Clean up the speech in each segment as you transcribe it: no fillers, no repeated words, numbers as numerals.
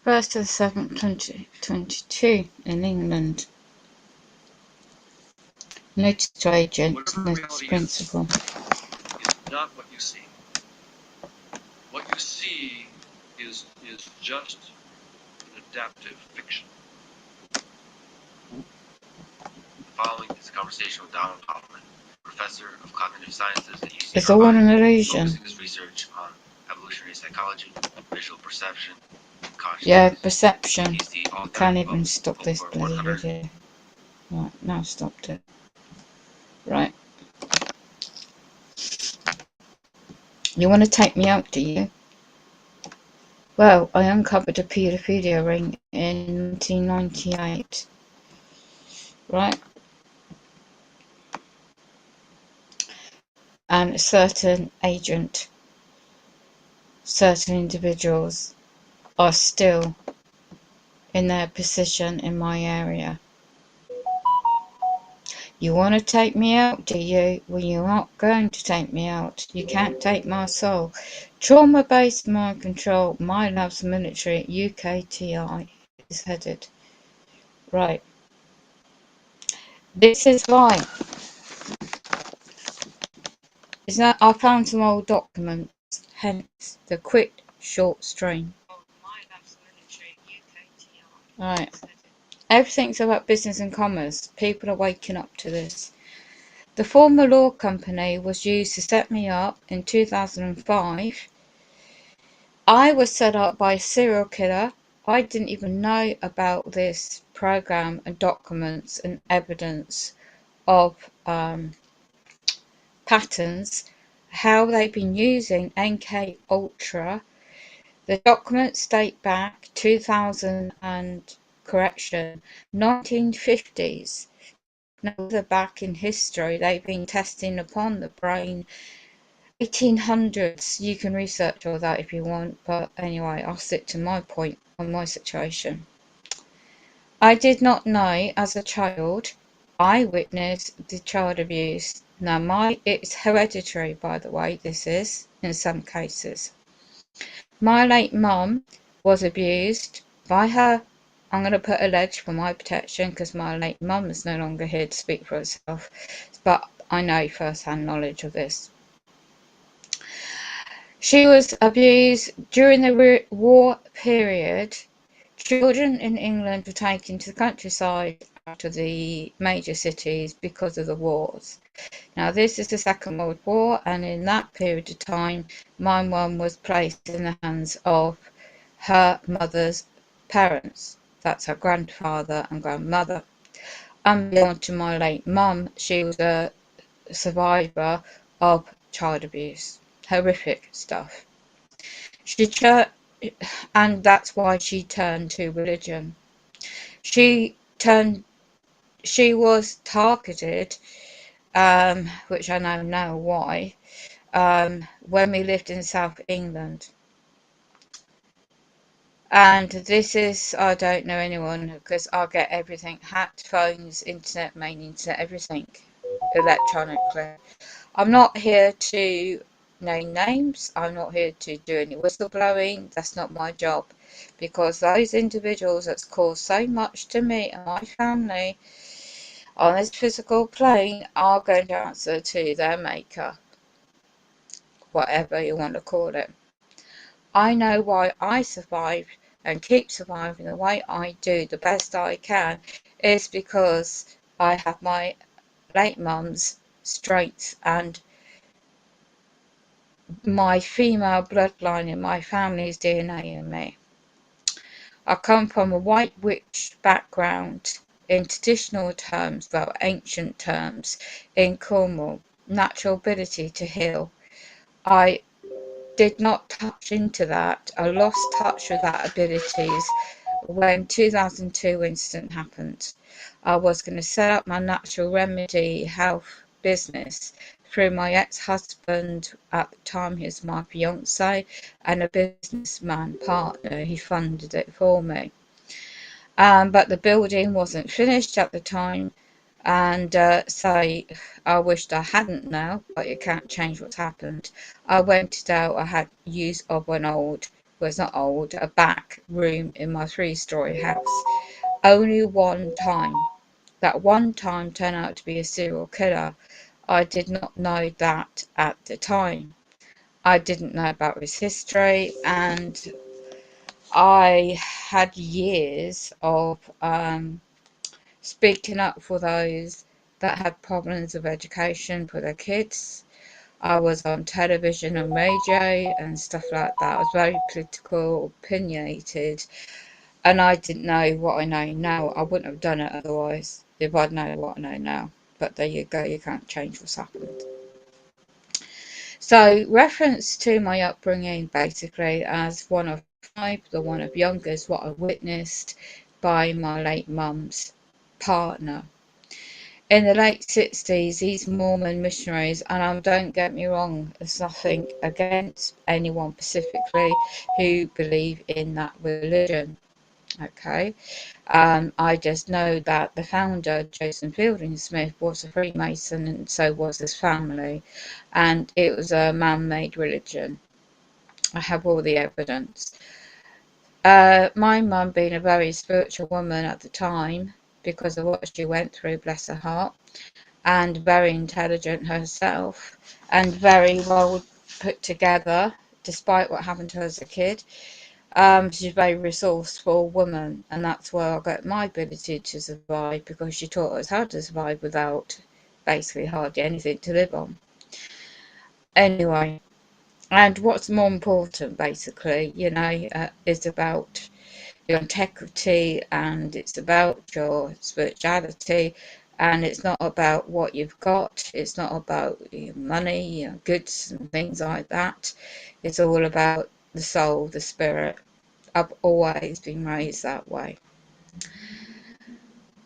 1st to the 7th, 2022 in England. Notice to agent, notice principal. Is not what you see. What you see is just an adaptive fiction. The following is a conversation with Donald Hoffman, professor of cognitive sciences at UC It's all an illusion. focusing his research on evolutionary psychology, visual perception, and consciousness. Yeah, perception. I can't even stop this bloody video. Right, now I've stopped it. Right. You want to take me out, do you? Well, I uncovered a paedophilia ring in 1998. Right? And a certain agent, certain individuals are still in their position in my area. You want to take me out, do you? Well, you're not going to take me out. You can't take my soul. Trauma-based mind control, my love's military, UKTI is headed. Right. This is why. Is that I found some old documents, hence the quick short stream. Right. Everything's about business and commerce. People are waking up to this. The former law company was used to set me up in 2005. I was set up by a serial killer. I didn't even know about this program and documents and evidence of patterns, how they've been using NK Ultra. The documents date back 2000 and correction 1950s. Further back in history, they've been testing upon the brain. 1800s. You can research all that if you want, but anyway, I'll stick to my point on my situation. I did not know as a child. I witnessed the child abuse. Now, it's hereditary, by the way. This is in some cases. My late mum was abused by her. I'm going to put alleged for my protection because my late mum is no longer here to speak for herself, but I know first-hand knowledge of this. She was abused during the war period. Children in England were taken to the countryside out of the major cities because of the wars. Now, this is the Second World War, and in that period of time, my mum was placed in the hands of her mother's parents. That's her grandfather and grandmother. Unbeknown to my late mum, she was a survivor of child abuse. Horrific stuff. And that's why she turned to religion. She was targeted, which I know now why, when we lived in South England. And this is, I don't know anyone, because I get everything hacked, phones, internet, main internet, everything electronically. I'm not here to name names. I'm not here to do any whistleblowing. That's not my job, because those individuals that's caused so much to me and my family on this physical plane are going to answer to their maker, whatever you want to call it. I know why I survive and keep surviving the way I do, the best I can, is because I have my late mum's strength and my female bloodline in my family's DNA in me. I come from a white witch background in traditional terms, well, ancient terms, in Cornwall, natural ability to heal. I did not touch into that. I lost touch with that abilities when 2002 incident happened. I was going to set up my natural remedy health business through my ex-husband. At the time he was my fiance and a businessman partner. He funded it for me, but the building wasn't finished at the time, and so I wished I hadn't now, but you can't change what's happened. I went out. I had use of an old well, it's not old, a back room in my 3-story house. Only one time. That one time turned out to be a serial killer. I did not know that at the time. I didn't know about his history, and I had years of speaking up for those that had problems with education for their kids. I was on television and radio and stuff like that. I was very political, opinionated, and I didn't know what I know now. I wouldn't have done it otherwise if I'd known what I know now. But there you go, you can't change what's happened. So, reference to my upbringing basically as one of 5, the one of youngest, what I witnessed by my late mum's partner. In the late 60s, these Mormon missionaries, and don't get me wrong, there's nothing against anyone specifically who believe in that religion. Okay, I just know that the founder, Joseph Fielding Smith, was a Freemason, and so was his family, and it was a man-made religion. I have all the evidence. My mum, being a very spiritual woman at the time, because of what she went through, bless her heart, and very intelligent herself, and very well put together, despite what happened to her as a kid. She's a very resourceful woman, and that's where I got my ability to survive, because she taught us how to survive without basically hardly anything to live on. Anyway, and what's more important, basically, is about your integrity, and it's about your spirituality, and it's not about what you've got, it's not about your money, your goods and things like that. It's all about the soul, the spirit. I've always been raised that way.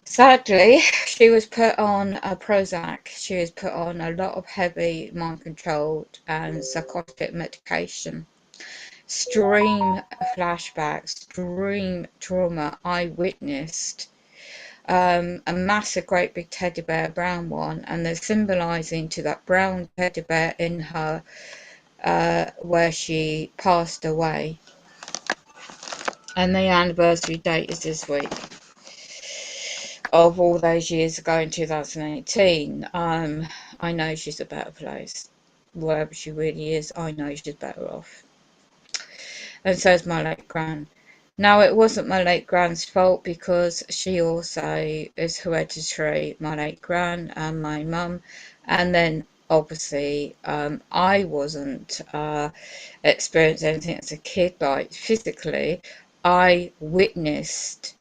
Sadly, she was put on a Prozac. She was put on a lot of heavy mind-controlled and psychotic medication. Extreme flashbacks, extreme trauma. I witnessed a massive, great big teddy bear, brown one, and they're symbolising to that brown teddy bear in her where she passed away. And the anniversary date is this week of all those years ago in 2018. I know she's a better place. Wherever she really is, I know she's better off. And so is my late gran. Now, it wasn't my late gran's fault, because she also is hereditary, my late gran and my mum. And then obviously I wasn't experiencing anything as a kid, like physically. I witnessed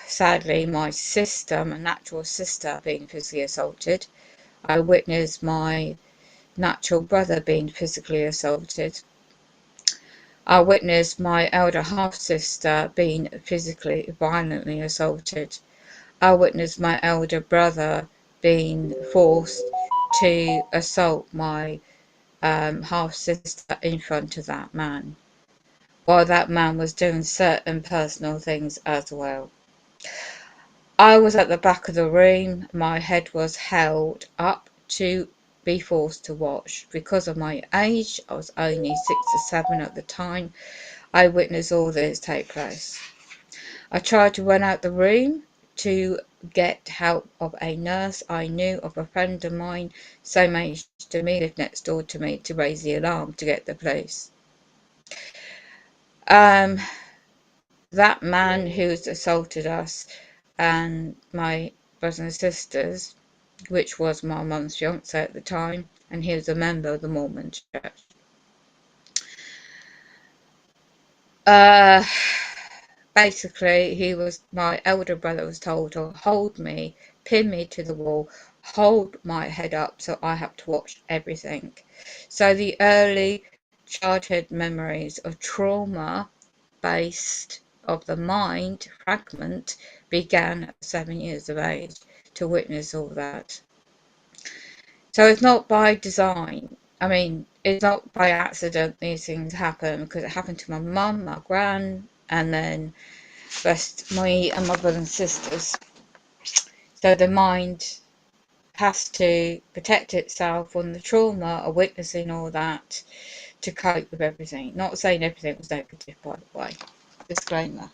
sadly, my sister, my natural sister, being physically assaulted. I witnessed my natural brother being physically assaulted. I witnessed my elder half-sister being physically, violently assaulted. I witnessed my elder brother being forced to assault my half-sister in front of that man, while that man was doing certain personal things as well. I was at the back of the room. My head was held up to be forced to watch. Because of my age, I was only 6 or 7 at the time, I witnessed all this take place. I tried to run out the room to get help of a nurse I knew, of a friend of mine, same age to me, lived next door to me, to raise the alarm to get the police. That man who's assaulted us and my brothers and sisters, which was my mum's fiance at the time, and he was a member of the Mormon church. Basically, my elder brother was told to hold me, pin me to the wall, hold my head up, so I have to watch everything. So the early childhood memories of trauma based of the mind fragment began at 7 years of age, to witness all that. So it's not by design. I mean, it's not by accident these things happen, because it happened to my mum, my gran, and then rest me and my brothers and sisters. So the mind has to protect itself from the trauma of witnessing all that to cope with everything. Not saying everything was negative, by the way. Disclaimer.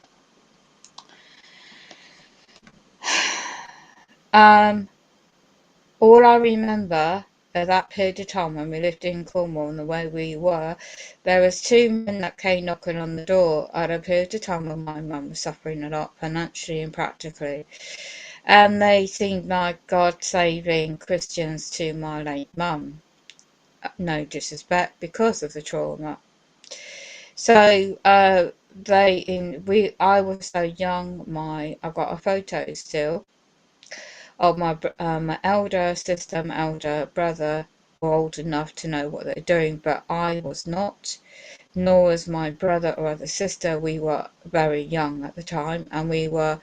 All I remember at that period of time when we lived in Cornwall and the way we were, there was two men that came knocking on the door at a period of time when my mum was suffering a lot financially and practically. And they seemed like God-saving Christians to my late mum. No disrespect, because of the trauma. So I was so young. I got a photo still of my elder sister, my elder brother were old enough to know what they're doing, but I was not, nor was my brother or other sister. We were very young at the time, and we were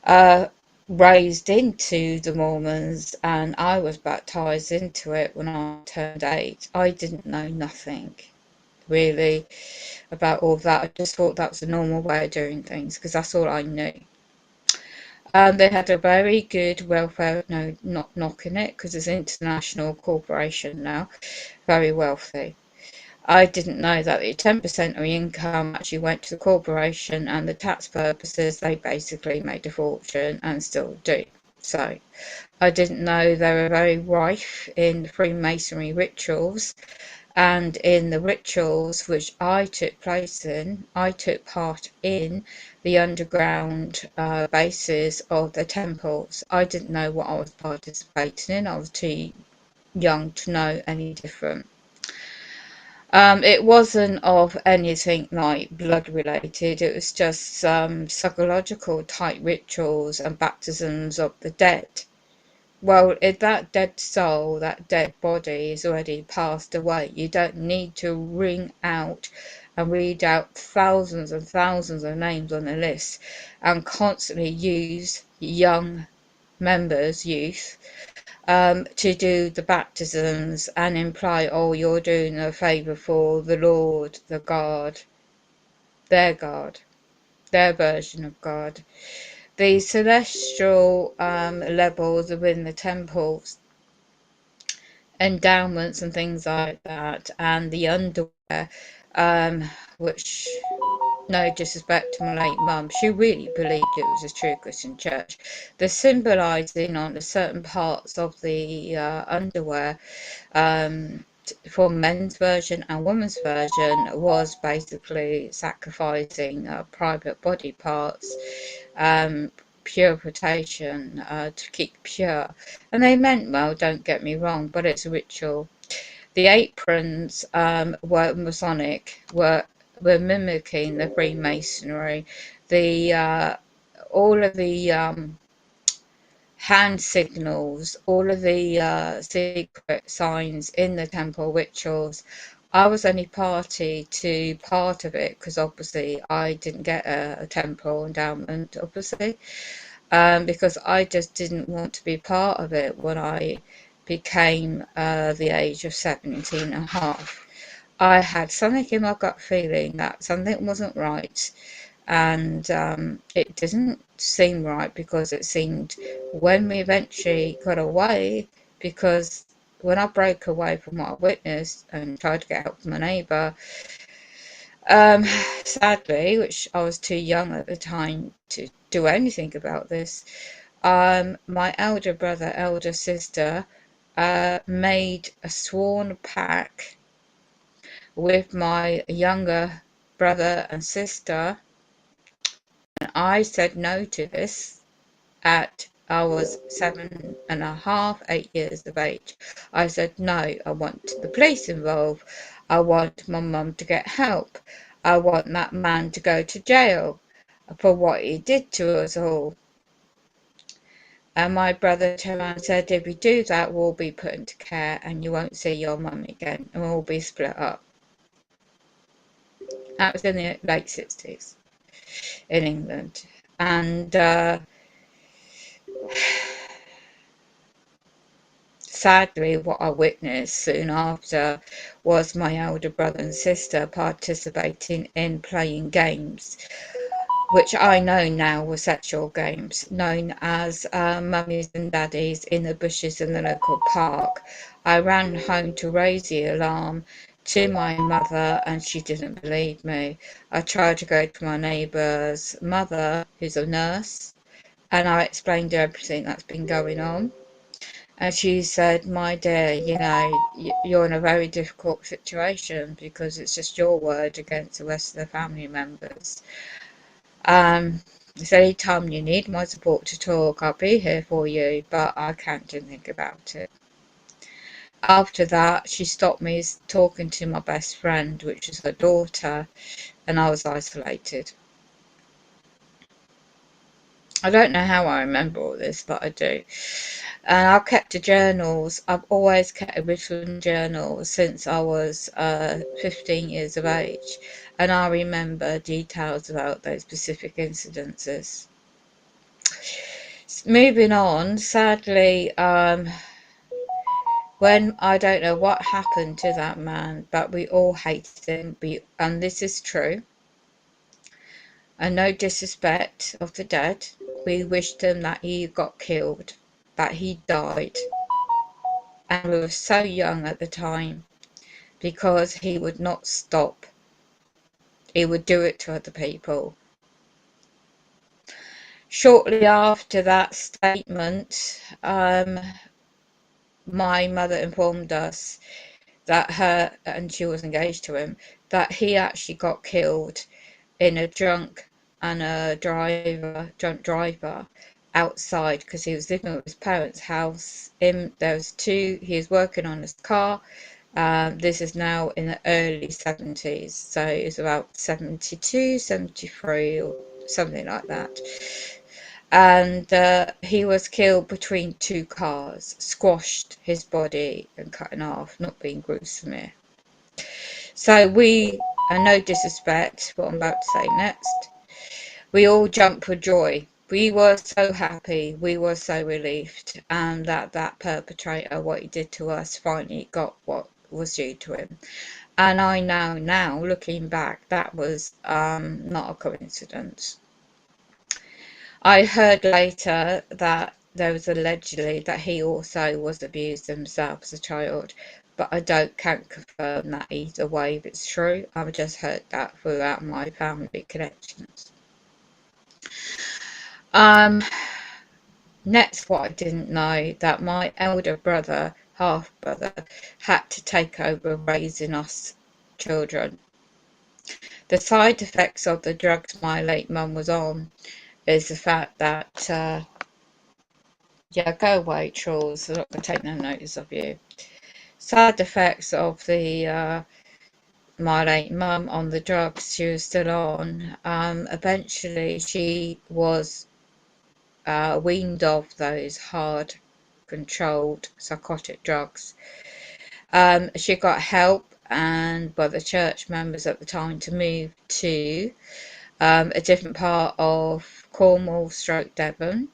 uh, raised into the Mormons, and I was baptized into it when I turned 8. I didn't know nothing really about all of that. I just thought that was a normal way of doing things because that's all I knew. They had a very good welfare, no, not knocking it because it's an international corporation now, very wealthy. I didn't know that the 10% of income actually went to the corporation, and the tax purposes they basically made a fortune and still do. So I didn't know they were very rife in Freemasonry rituals, and in the rituals which I took part in the underground bases of the temples. I didn't know what I was participating in. I was too young to know any different. It wasn't of anything like blood related, it was just some psychological type rituals and baptisms of the dead. Well, if that dead soul, that dead body is already passed away, you don't need to ring out and read out thousands and thousands of names on the list and constantly use young members, youth, to do the baptisms and imply, oh, you're doing a favour for the Lord, the God, their version of God. The celestial levels within the temples, endowments and things like that, and the underwear, which, no disrespect to my late mum, she really believed it was a true Christian church. The symbolising on the certain parts of the underwear, for men's version and women's version, was basically sacrificing private body parts, purification, to keep pure. And they meant well, don't get me wrong, but it's a ritual. The aprons were Masonic, were mimicking the Freemasonry. The all of the hand signals, all of the secret signs in the temple rituals. I was only party to part of it because obviously I didn't get a temple endowment, obviously, because I just didn't want to be part of it when I became the age of 17 and a half. I had something in my gut feeling that something wasn't right, and it didn't seem right because it seemed when we eventually got away, because when I broke away from what I witnessed and tried to get help from a neighbour, sadly, which I was too young at the time to do anything about this, my elder brother, elder sister, made a sworn pact with my younger brother and sister, and I said no to this I was 7.5, 8 years of age. I said no, I want the police involved. I want my mum to get help. I want that man to go to jail for what he did to us all. And my brother turned around and said, if you do that, we'll be put into care and you won't see your mum again and we'll be split up. That was in the late 60s in England. And sadly, what I witnessed soon after was my elder brother and sister participating in playing games. which I know now were sexual games, known as mummies and daddies in the bushes in the local park. I ran home to raise the alarm to my mother, and she didn't believe me. I tried to go to my neighbour's mother, who's a nurse, and I explained everything that's been going on. And she said, "My dear, you know, you're in a very difficult situation because it's just your word against the rest of the family members. So anytime you need my support to talk, I'll be here for you, but I can't do anything about it." After that, she stopped me talking to my best friend, which is her daughter, and I was isolated. I don't know how I remember all this, but I do. And I've kept the journals. I've always kept a written journal since I was 15 years of age, and I remember details about those specific incidences. Moving on, sadly, when I don't know what happened to that man, but we all hated him, and this is true, and no disrespect of the dead, we wished him that he got killed, that he died, and we were so young at the time, because he would not stop. He would do it to other people. Shortly after that statement, my mother informed us that and she was engaged to him, that he actually got killed in a drunk driver outside, because he was living with his parents' house. There was two, he was working on his car. This is now in the early 70s, so it's about 72, 73 or something like that. And he was killed between two cars, squashed his body and cut in half, not being gruesome here. So we, and no disrespect, what I'm about to say next, we all jumped for joy. We were so happy, we were so relieved, and that perpetrator, what he did to us, finally got what was due to him. And I know now, looking back, that was not a coincidence. I heard later that there was allegedly that he also was abused himself as a child, but I can't confirm that either way if it's true. I've just heard that throughout my family connections. Next, what I didn't know, that my elder brother, half brother, had to take over raising us children. The side effects of the drugs my late mum was on is the fact that yeah, go away, trolls. I'm not going to take no notice of you. Side effects of the my late mum on the drugs she was still on. Eventually, she was weaned off those hard, controlled psychotic drugs. She got help and by the church members at the time to move to a different part of Cornwall stroke Devon,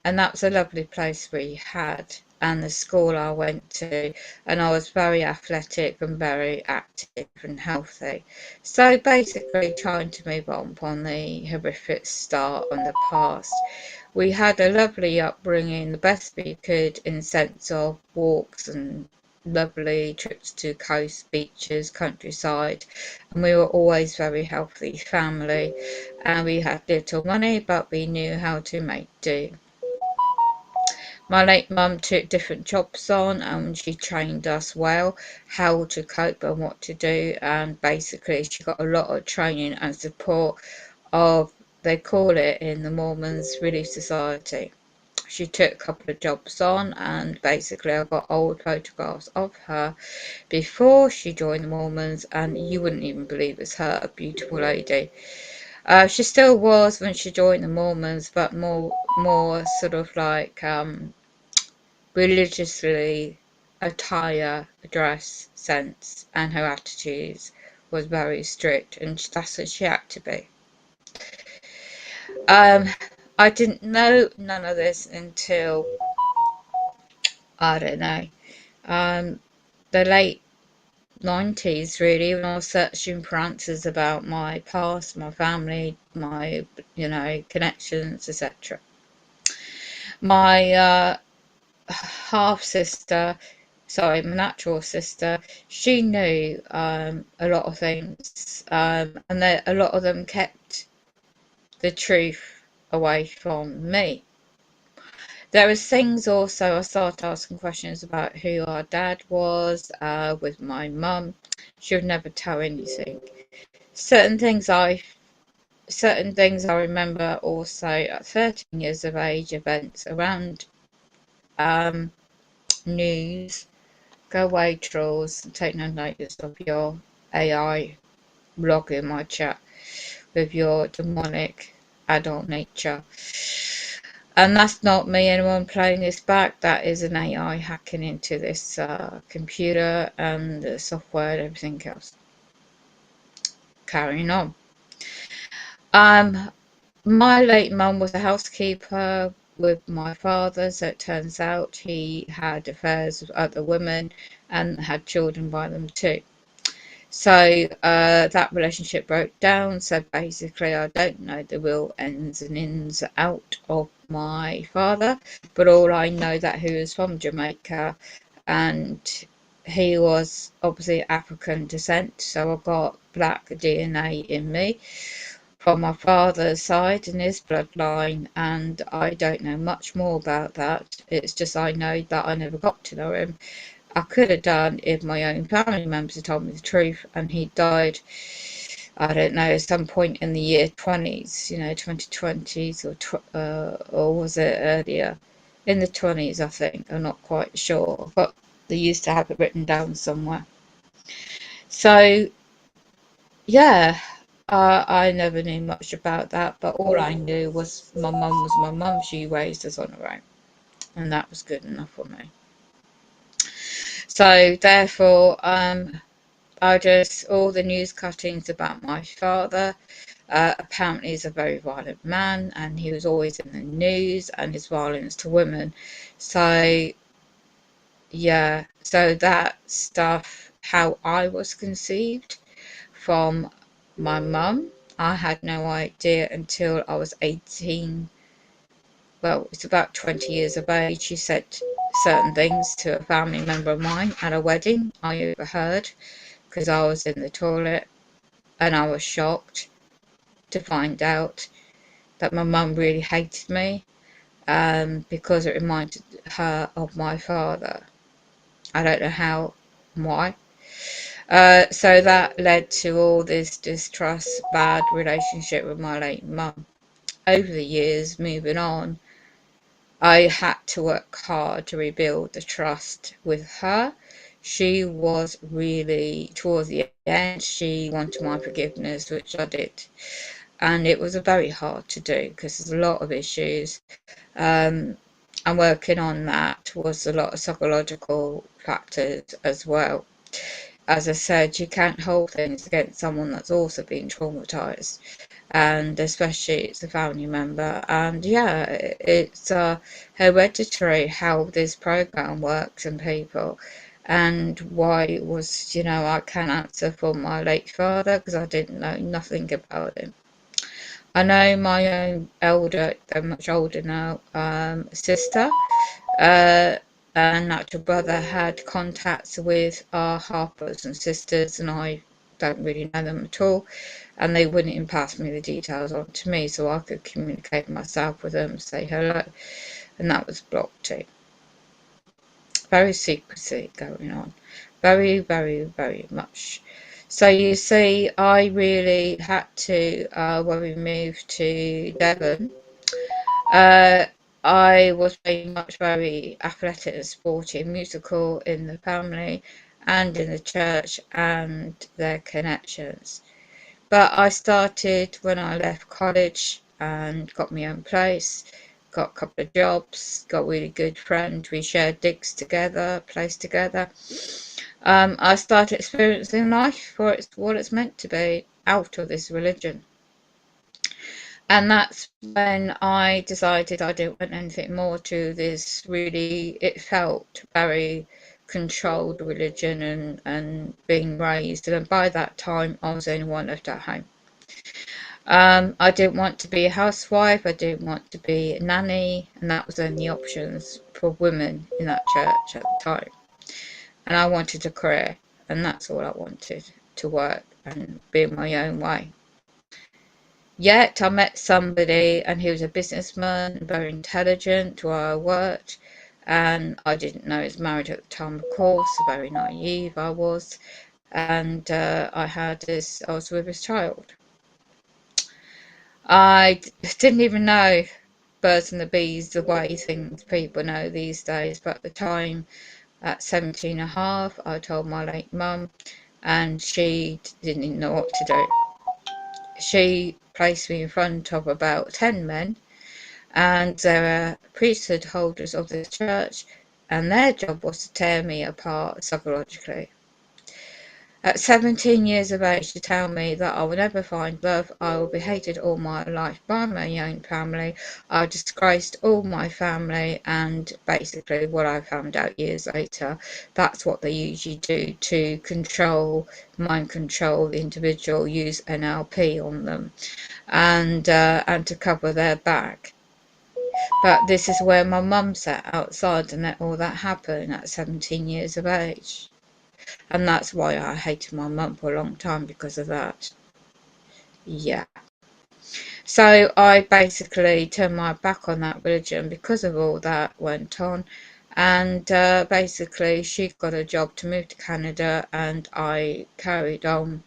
and that was a lovely place we had, and the school I went to, and I was very athletic and very active and healthy. So basically trying to move on from the horrific start and the past. We had a lovely upbringing, the best we could in sense of walks and lovely trips to coast, beaches, countryside, and we were always very healthy family, and we had little money, but we knew how to make do. My late mum took different jobs on and she trained us well how to cope and what to do, and basically she got a lot of training and support of, they call it in the Mormons, Relief Society. She took a couple of jobs on, and basically I got old photographs of her before she joined the Mormons, and you wouldn't even believe it's her, a beautiful lady. She still was when she joined the Mormons, but more sort of like religiously attire, dress, sense, and her attitudes was very strict, and that's what she had to be. Um, I didn't know none of this until, I don't know, the late 90s really, when I was searching for answers about my past, my family, my, connections, etc. My half sister, sorry, my natural sister, she knew a lot of things, and a lot of them kept the truth away from me. There was things also, I started asking questions about who our dad was, with my mum. She would never tell anything. Certain things I certain things I remember also at 13 years of age, events around news. Go away, trolls, and take no notice of your AI logging my chat with your demonic adult nature. And that's not me, anyone playing this back. That is an AI hacking into this computer and the software and everything else. Carrying on. My late mum was a housekeeper with my father, so it turns out he had affairs with other women and had children by them too. So that relationship broke down. So basically, I don't know the real ins and ins out of my father, but all I know that he was from Jamaica and he was obviously African descent. So I got black DNA in me from my father's side and his bloodline, and I don't know much more about that. It's just I know that I never got to know him. I could have done if my own family members had told me the truth, and he died, I don't know, at some point in the year 20s, 2020s, or was it earlier? In the 20s, I think. I'm not quite sure, but they used to have it written down somewhere. So, yeah, I never knew much about that, but all I knew was my mum was my mum. She raised us on her own, and that was good enough for me. So, therefore, all the news cuttings about my father. Apparently, he's a very violent man, and he was always in the news and his violence to women. So, yeah, so that stuff, how I was conceived from my mum, I had no idea until I was 18. Well, it's about 20 years of age. She said certain things to a family member of mine at a wedding I overheard because I was in the toilet, and I was shocked to find out that my mum really hated me, because it reminded her of my father. I don't know how and why. So that led to all this distrust, bad relationship with my late mum. Over the years, moving on, I had to work hard to rebuild the trust with her. She was really, towards the end, she wanted my forgiveness, which I did. And it was very hard to do because there's a lot of issues. Um, and working on that was a lot of psychological factors as well. As I said, you can't hold things against someone that's also been traumatized, and especially it's a family member. And yeah, it's hereditary how this program works in people, and why it was, I can't answer for my late father because I didn't know nothing about him. I know my own they're much older now, sister, uh, and natural brother had contacts with our half brothers and sisters, and I don't really know them at all, and they wouldn't even pass me the details on to me so I could communicate myself with them, say hello, and that was blocked too. Very secrecy going on, very, very, very much. So you see, I really had to, when we moved to Devon, uh, I was very much very athletic and sporty and musical in the family and in the church and their connections. But I started when I left college and got my own place, got a couple of jobs, got a really good friend. We shared digs together, place together. I started experiencing life for what it's meant to be out of this religion. And that's when I decided I didn't want anything more to this really, it felt very controlled religion and being raised, and by that time I was the only one left at home. I didn't want to be a housewife, I didn't want to be a nanny, and that was only options for women in that church at the time. And I wanted a career, and that's all I wanted, to work and be in my own way. Yet I met somebody, and he was a businessman, very intelligent, where I worked, and I didn't know he was married at the time, of course, very naive I was, and I was with his child. I didn't even know birds and the bees the way people know these days, but at the time, at 17 and a half, I told my late mum, and she didn't even know what to do. She placed me in front of about 10 men, and they were priesthood holders of this church, and their job was to tear me apart psychologically. At 17 years of age, to tell me that I will never find love, I will be hated all my life by my own family, I disgraced all my family, and basically what I found out years later, that's what they usually do to mind control the individual, use NLP on them, and to cover their back. But this is where my mum sat outside and let all that happen at 17 years of age. And that's why I hated my mum for a long time, because of that. Yeah. So I basically turned my back on that religion because of all that went on. And basically she got a job to move to Canada, and I carried on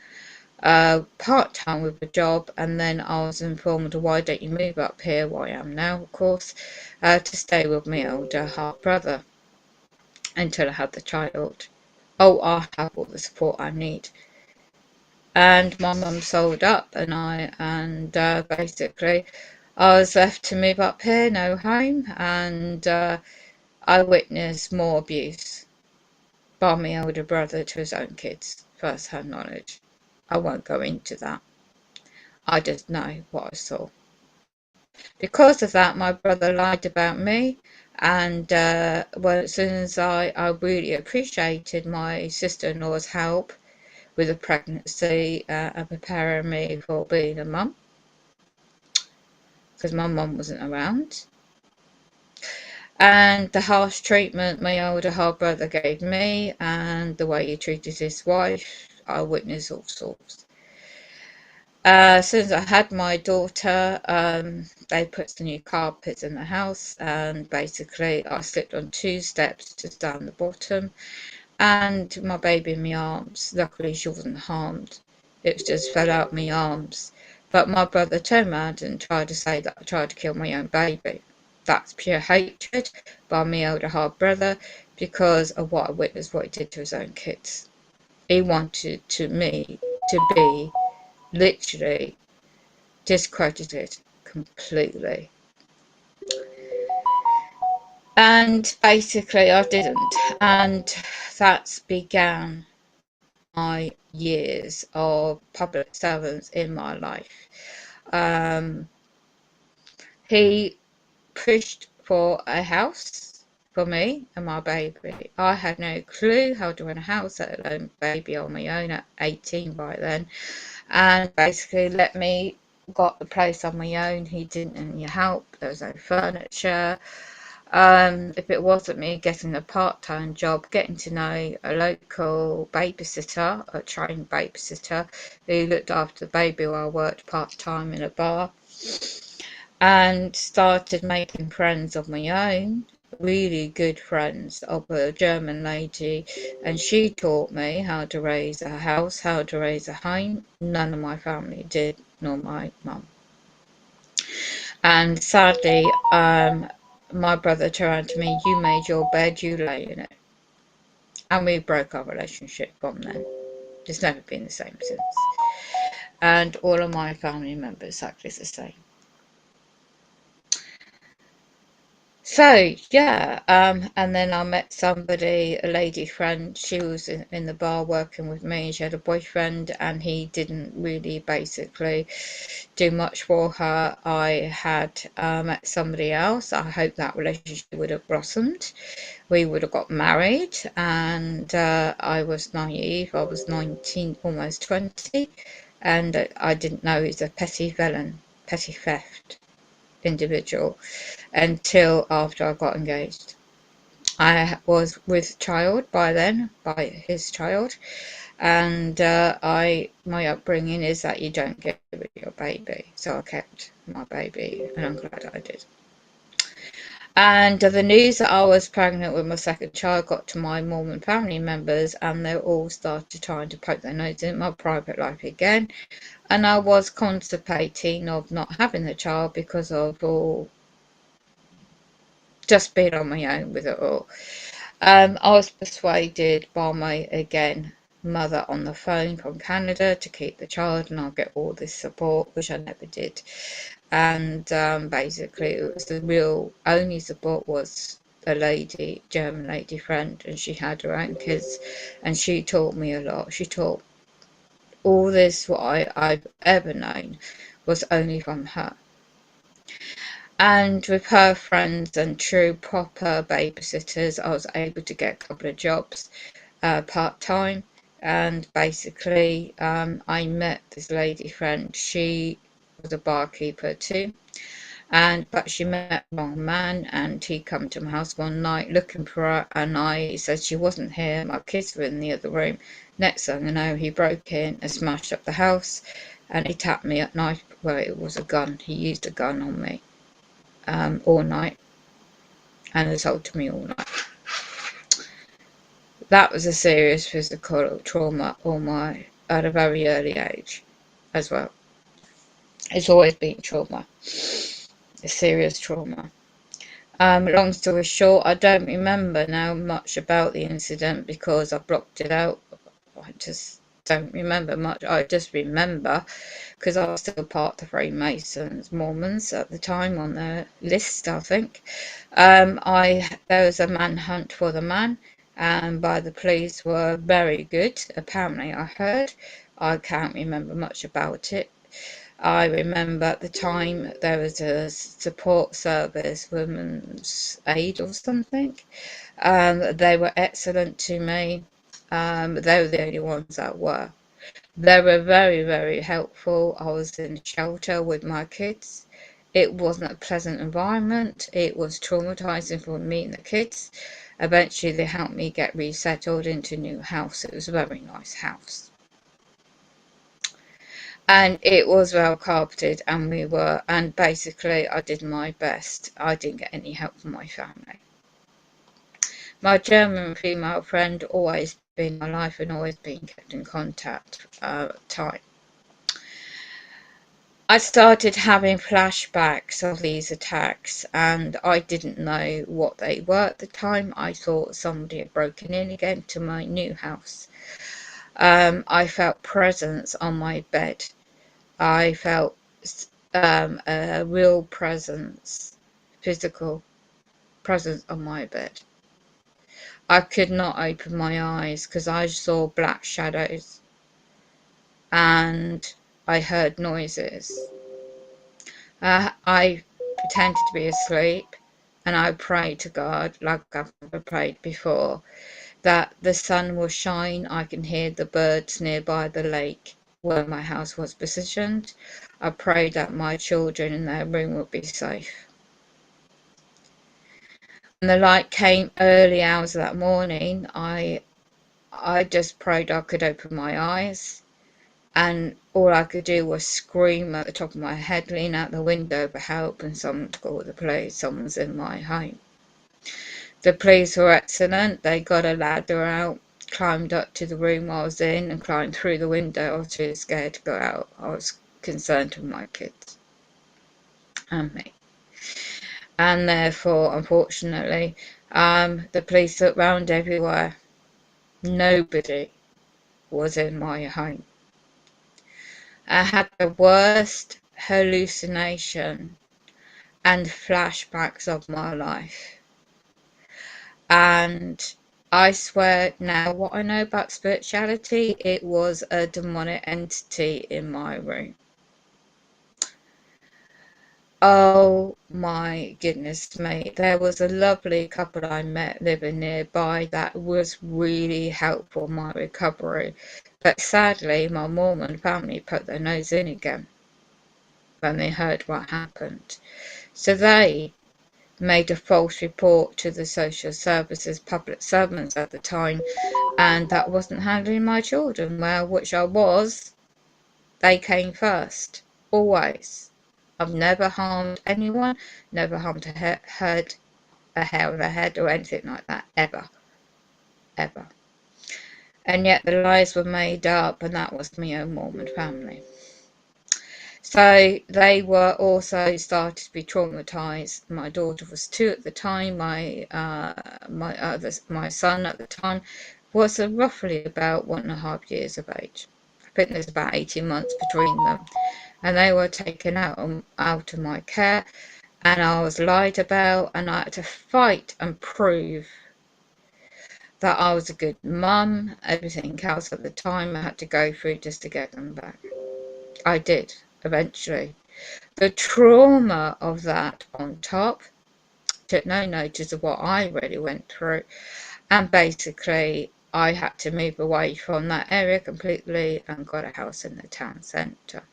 part-time with a job, and then I was informed, why don't you move up here, where I am now, of course, to stay with my older half brother until I had the child. Oh, I have all the support I need. And my mum sold up, and basically I was left to move up here, no home, and I witnessed more abuse by my older brother to his own kids, first-hand knowledge. I won't go into that. I just know what I saw. Because of that, my brother lied about me, and well, as soon as I really appreciated my sister-in-law's help with the pregnancy and preparing me for being a mum, because my mum wasn't around, and the harsh treatment my older half brother gave me, and the way he treated his wife, I witnessed all sorts. As soon as I had my daughter, they put some new carpets in the house, and basically I slipped on 2 steps just down the bottom, and my baby in my arms. Luckily she wasn't harmed, it just fell out my arms. But my brother turned around and tried to say that I tried to kill my own baby. That's pure hatred by my older half brother, because of what I witnessed, what he did to his own kids. He wanted me to be literally discredited completely. And basically I didn't, and that began my years of public servants in my life. He pushed for a house for me and my baby. I had no clue how to run a house, let alone baby on my own, at 18 by then, and basically let me got the place on my own. He didn't need any help, there was no furniture. If it wasn't me getting a part-time job, getting to know a local babysitter, a trained babysitter, who looked after the baby while I worked part-time in a bar, and started making friends of my own, really good friends, of a German lady, and she taught me how to raise a house, how to raise a home. None of my family did, nor my mum. And sadly, my brother turned to me, you made your bed, you lay in it. And we broke our relationship from then. It's never been the same since. And all of my family members exactly the same. So yeah, and then I met somebody, a lady friend. She was in the bar working with me. She had a boyfriend, and he didn't really basically do much for her. I had met somebody else. I hope that relationship would have blossomed. We would have got married, and I was naive. I was 19, almost 20, and I didn't know he was a petty villain, petty theft individual until after I got engaged. I was with child by then, by his child, and my upbringing is that you don't get rid of your baby, so I kept my baby, and I'm glad I did. And the news that I was pregnant with my second child got to my Mormon family members, and they all started trying to poke their nose in my private life again. And I was contemplating of not having the child because of all just being on my own with it all. I was persuaded by my, again, mother on the phone from Canada to keep the child and I'll get all this support, which I never did. And basically, it was the real only support was a lady, German lady friend, and she had her own kids, and she taught me a lot. She taught all this, what I've ever known, was only from her. And with her friends and true proper babysitters, I was able to get a couple of jobs part-time. And basically, I met this lady friend. She was a barkeeper too. But she met the wrong man, and he come to my house one night looking for her, and I said she wasn't here. My kids were in the other room. Next thing I know, he broke in and smashed up the house, and he tapped me at night. Well, it was a gun. He used a gun on me all night, and assaulted me all night. That was a serious physical trauma at a very early age as well. It's always been trauma, a serious trauma. Long story short, I don't remember now much about the incident because I blocked it out. I just don't remember much. I just remember because I was still part of the Freemasons, Mormons at the time on the list, I think. There was a manhunt for the man, and by the police were very good. Apparently, I heard. I can't remember much about it. I remember at the time there was a support service, Women's Aid or something. They were excellent to me. They were the only ones that were. They were very, very helpful. I was in a shelter with my kids. It wasn't a pleasant environment. It was traumatizing for me and the kids. Eventually, they helped me get resettled into a new house. It was a very nice house. And it was well carpeted, and basically I did my best. I didn't get any help from my family. My German female friend always been in my life and always been kept in contact time. I started having flashbacks of these attacks, and I didn't know what they were at the time. I thought somebody had broken in again to my new house. I felt presence on my bed. I felt a real presence, physical presence on my bed. I could not open my eyes because I saw black shadows and I heard noises. I pretended to be asleep and I prayed to God like I've never prayed before that the sun will shine. I can hear the birds nearby the lake where my house was positioned. I prayed that my children in their room would be safe. When the light came early hours of that morning, I just prayed I could open my eyes, and all I could do was scream at the top of my head, lean out the window for help and someone to call the police. Someone's in my home. The police were excellent. They got a ladder out, climbed up to the room I was in and climbed through the window. I was too scared to go out. I was concerned with my kids and me. And therefore, unfortunately, the police looked round everywhere. Nobody was in my home. I had the worst hallucination, and flashbacks of my life. And I swear now, what I know about spirituality, it was a demonic entity in my room. Oh my goodness me. There was a lovely couple I met living nearby that was really helpful in my recovery. But sadly, my Mormon family put their nose in again when they heard what happened. So they made a false report to the social services public servants at the time, and that wasn't handling my children well, which I was. They came first, always. I've never harmed anyone, never harmed a hair of a head or anything like that, ever, ever. And yet the lies were made up, and that was my own Mormon family. So they were also started to be traumatized. My daughter was 2 at the time. My son at the time was roughly about 1.5 years of age. I think there's about 18 months between them, and they were taken out of my care, and I was lied about, and I had to fight and prove that I was a good mum. Everything else at the time I had to go through just to get them back. I did eventually. The trauma of that on top took no notice of what I really went through, and basically I had to move away from that area completely and got a house in the town centre.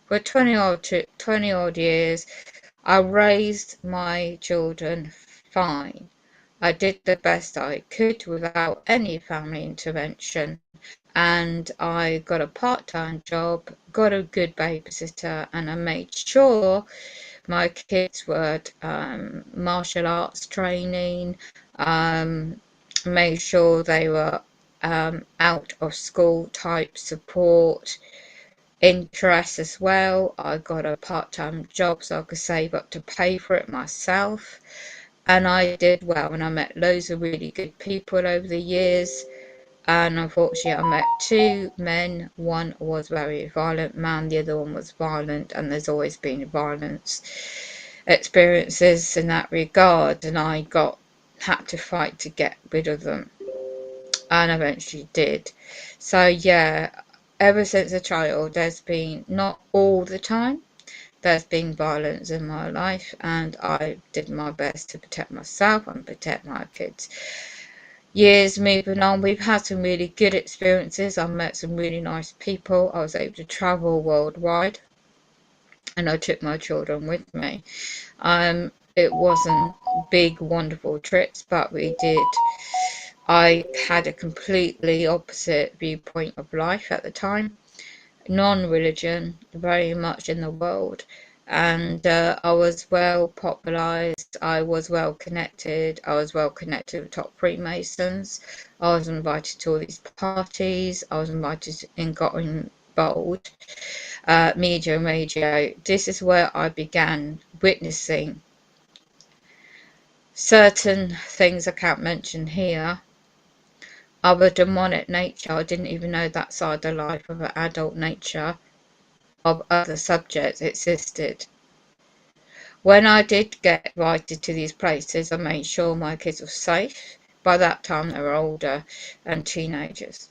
For 20 odd years I raised my children fine. I did the best I could without any family intervention, and I got a part-time job, got a good babysitter, and I made sure my kids were martial arts training, made sure they were out of school type support, interest as well. I got a part-time job so I could save up to pay for it myself, and I did well, and I met loads of really good people over the years. And unfortunately I met 2 men. One was very violent man, the other one was violent, and there's always been violence experiences in that regard, and I had to fight to get rid of them, and eventually did. So yeah, ever since a child there's been, not all the time, there's been violence in my life, and I did my best to protect myself and protect my kids. Years moving on, we've had some really good experiences. I've met some really nice people. I was able to travel worldwide, and I took my children with me. It wasn't big, wonderful trips, but we did. I had a completely opposite viewpoint of life at the time, non-religion, very much in the world, and I was well popularized, I was well connected, I was well connected with top freemasons, I was invited to all these parties, I was invited and got involved, media radio. This is where I began witnessing certain things I can't mention here of a demonic nature. I didn't even know that side of life of an adult nature of other subjects existed. When I did get invited to these places, I made sure my kids were safe. By that time they were older and teenagers.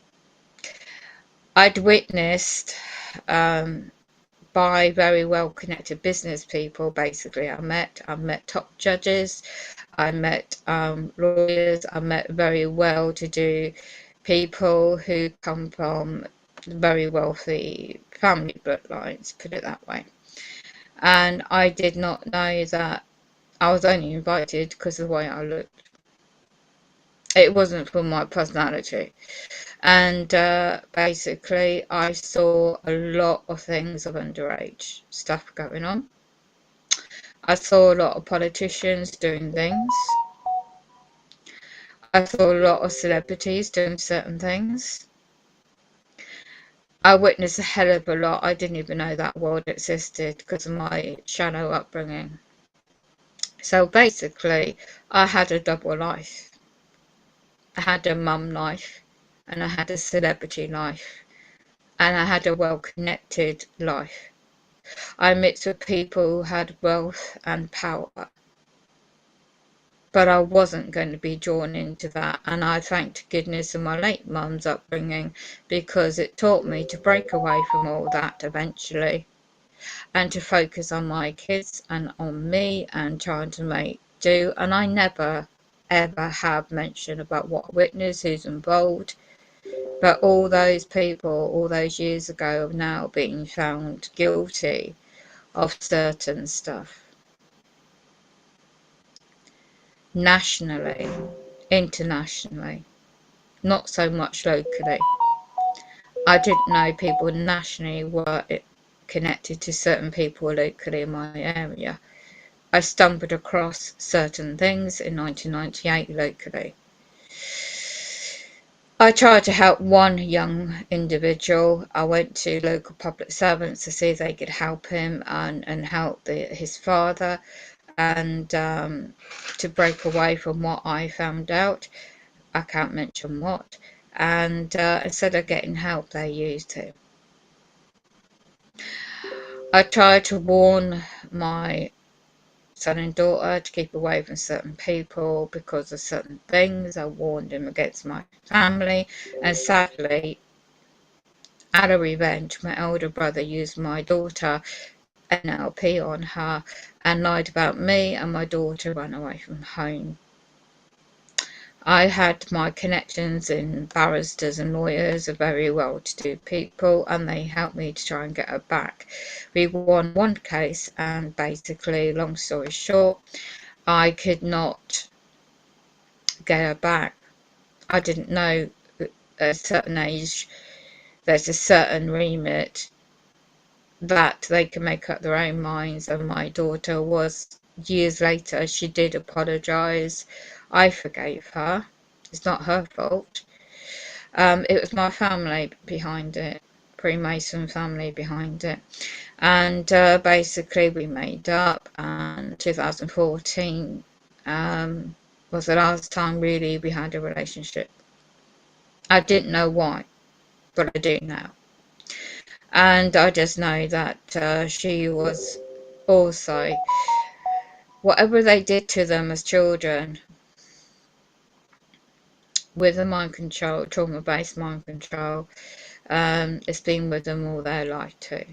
I'd witnessed by very well connected business people. Basically I met top judges, I met lawyers, I met very well to do people who come from very wealthy family bloodlines, put it that way. And I did not know that I was only invited because of the way I looked. It wasn't for my personality. And basically I saw a lot of things of underage stuff going on. I saw a lot of politicians doing things. I saw a lot of celebrities doing certain things. I witnessed a hell of a lot. I didn't even know that world existed because of my shallow upbringing. So basically I had a double life. I had a mum life, and I had a celebrity life, and I had a well-connected life. I mixed with people who had wealth and power. But I wasn't going to be drawn into that, and I thank goodness for my late mum's upbringing, because it taught me to break away from all that eventually and to focus on my kids and on me and trying to make do. And I never ever have mentioned about what witness, who's involved, but all those people all those years ago have now been found guilty of certain stuff, nationally, internationally, not so much locally. I didn't know people nationally were connected to certain people locally in my area. I stumbled across certain things in 1998 locally. I tried to help one young individual. I went to local public servants to see if they could help him and help his father, and to break away from what I found out. I can't mention what. And instead of getting help, they used him. I tried to warn my son and daughter to keep away from certain people because of certain things. I warned him against my family, and sadly, out of revenge, my elder brother used my daughter NLP on her and lied about me, and my daughter ran away from home. I had my connections in barristers and lawyers, are very well-to-do people, and they helped me to try and get her back. We won one case, and basically, long story short, I could not get her back. I didn't know at a certain age there's a certain remit that they can make up their own minds, and my daughter was, years later, she did apologise. I forgave her. It's not her fault. It was my family behind it, Freemason family behind it, and basically we made up, and 2014 was the last time really we had a relationship. I didn't know why, but I do now. And I just know that she was also, whatever they did to them as children, with the mind control, trauma-based mind control, it's been with them all their life too.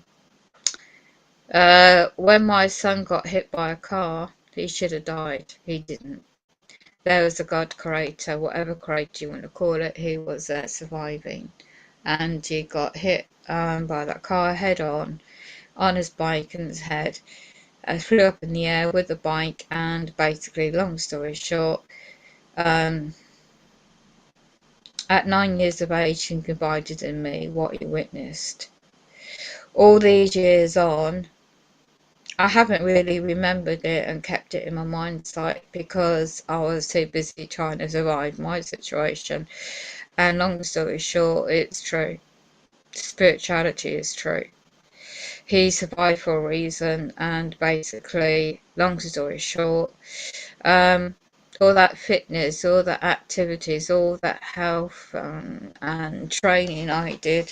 When my son got hit by a car, he should have died. He didn't. There was a God creator, whatever creator you want to call it, he was surviving. And he got hit by that car head on his bike and his head. Flew up in the air with the bike, and basically, long story short, at 9 years of age, he confided in me what he witnessed. All these years on, I haven't really remembered it and kept it in my mind sight because I was too busy trying to survive my situation. And long story short, it's true. Spirituality is true. He survived for a reason, and basically, long story short, all that fitness, all that activities, all that health and training I did,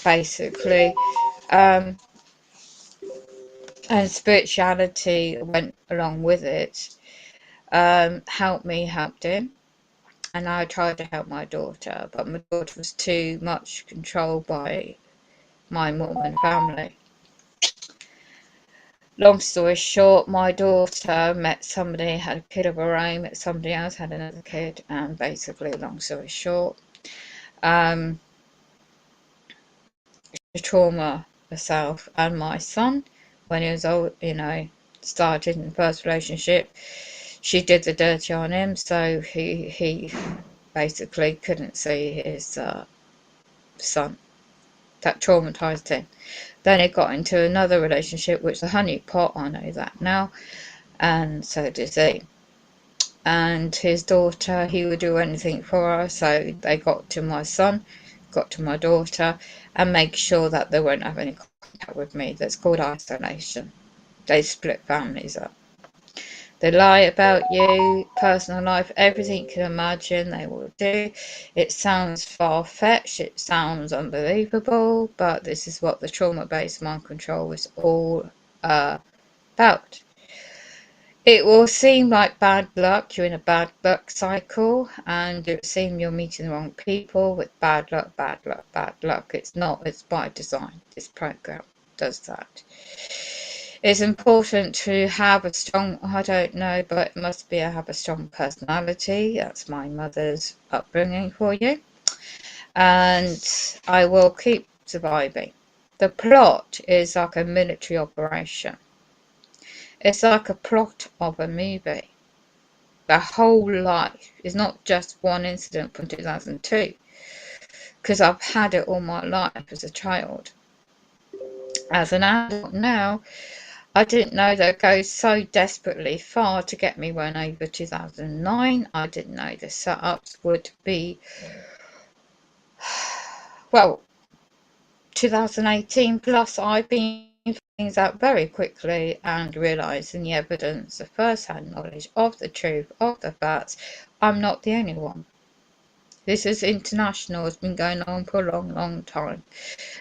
basically, and spirituality went along with it, helped me, helped him, and I tried to help my daughter, but my daughter was too much controlled by my Mormon family. Long story short, my daughter met somebody, had a kid of her own, met somebody else, had another kid, and basically, long story short, the trauma herself and my son, when he was old, started in the first relationship, she did the dirty on him, so he basically couldn't see his son. That traumatized him. Then he got into another relationship, which the honey pot, I know that now, and so did he. And his daughter, he would do anything for her, so they got to my son, got to my daughter, and make sure that they won't have any contact with me. That's called isolation. They split families up. They lie about you, personal life, everything you can imagine they will do. It sounds far-fetched, it sounds unbelievable, but this is what the trauma-based mind control is all about. It will seem like bad luck, you're in a bad luck cycle, and it will seem you're meeting the wrong people with bad luck, bad luck, bad luck. It's not, it's by design. This program does that. It's important to have a strong, I don't know, but it must be have a strong personality. That's my mother's upbringing for you. And I will keep surviving. The plot is like a military operation. It's like a plot of a movie. The whole life is not just one incident from 2002, because I've had it all my life as a child. As an adult now, I didn't know they'd go so desperately far to get me when over 2009. I didn't know the setups would be, well, 2018 plus. I've been finding things out very quickly and realising the evidence, the first-hand knowledge of the truth, of the facts. I'm not the only one. This is international, it's been going on for a long, long time.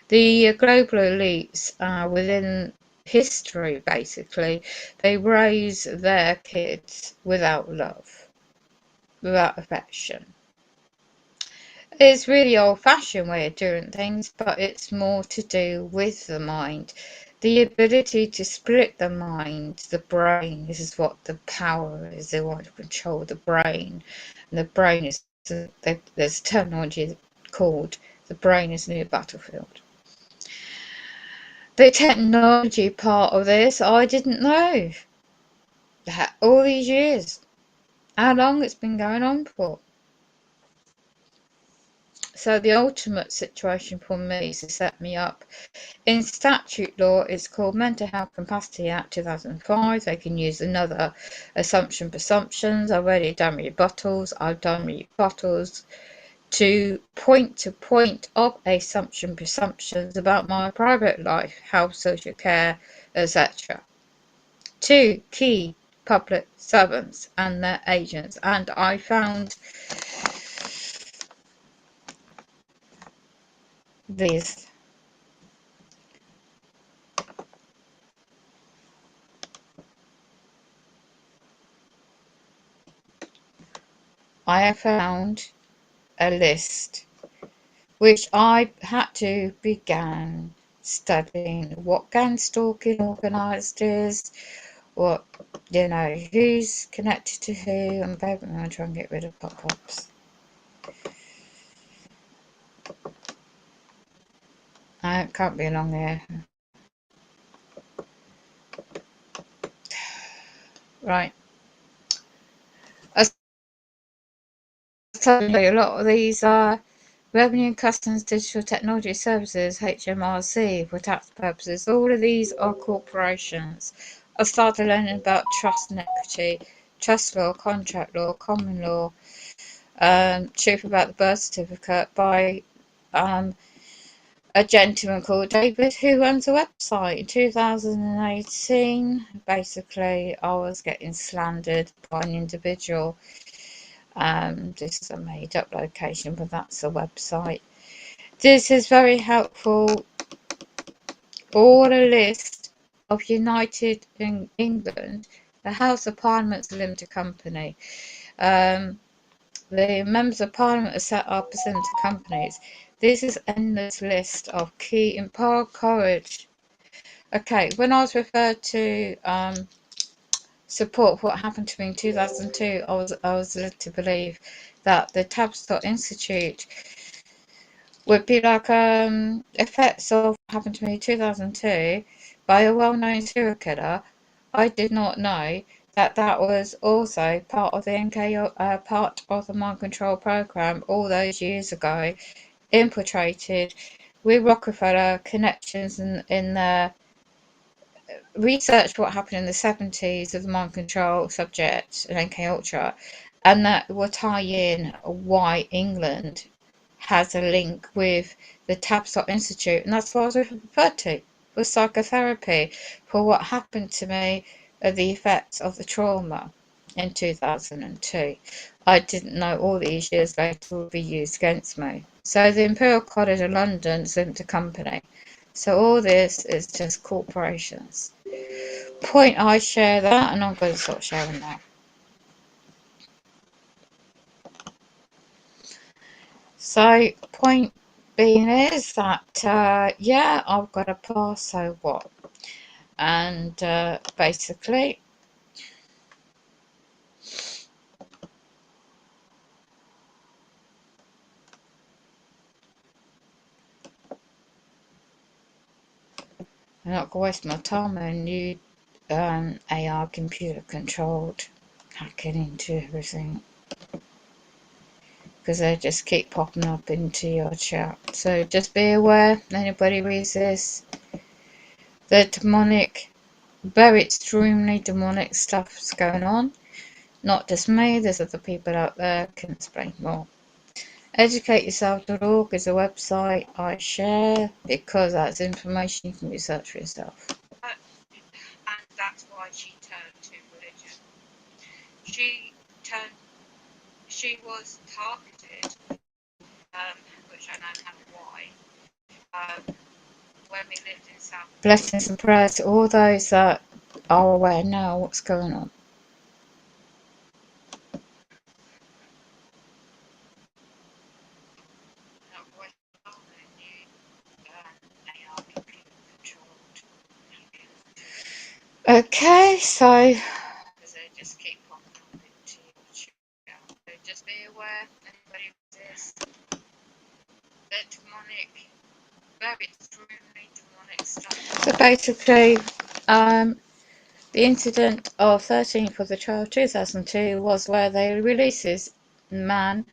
The global elites within history, basically, they raise their kids without love, without affection. It's really old-fashioned way of doing things, but it's more to do with the mind. The ability to split the mind, the brain. This is what the power is. They want to control the brain. And the brain is, there's terminology called the brain is the new battlefield. The technology part of this, I didn't know. All these years. How long it's been going on for. So the ultimate situation for me is to set me up. In statute law, it's called Mental Health Capacity Act 2005. They can use another presumptions. I've already done rebuttals. I've done rebuttals to point of presumptions about my private life, health, social care, etc. To key public servants and their agents. And I found these. I have found a list which I had to begin studying what gang stalking organised is, what, who's connected to who, and I'm going to try and get rid of pop-ups. I can't be along here. Right. As a lot of these are Revenue and Customs Digital Technology Services, HMRC, for tax purposes. All of these are corporations. I started learning about trust and equity, trust law, contract law, common law, truth about the birth certificate by a gentleman called David who runs a website. In 2018, basically, I was getting slandered by an individual. This is a made-up location, but that's a website. This is very helpful. All a list of United in England, the House of Parliament's a limited company. The members of Parliament are set up as limited companies. This is an endless list of key empower courage. Okay, when I was referred to support for what happened to me in 2002, I was led to believe that the Tavistock Institute would be like effects of what happened to me in 2002 by a well-known serial killer. I did not know that that was also part of the part of the mind control program all those years ago, infiltrated with Rockefeller connections in the research what happened in the 70s of the mind control subject and MK Ultra, and that will tie in why England has a link with the Tavistock Institute, and that's what I was referred to for psychotherapy for what happened to me the effects of the trauma in 2002. I didn't know all these years later would be used against me. So the Imperial College of London is limited company. So all this is just corporations. Point I share that, and I'm going to stop sharing that. So point being is that yeah, I've got a pass, so what? And basically, I'm not going to waste my time on new AR computer controlled hacking into everything, because they just keep popping up into your chat. So just be aware, anybody reads this, the demonic, very extremely demonic stuff's going on. Not just me, there's other people out there can explain more. Educateyourself.org is a website I share because that's information you can research for yourself. And that's why she turned to religion. She was targeted, which I don't know why, when we lived in South. Blessings and prayers to all those that are aware now what's going on. Okay, so just keep popping up into your chat. So just be aware, anybody resist the demonic, very extremely demonic stuff. So basically, the incident of 13th of the 12th 2002 was where they released this man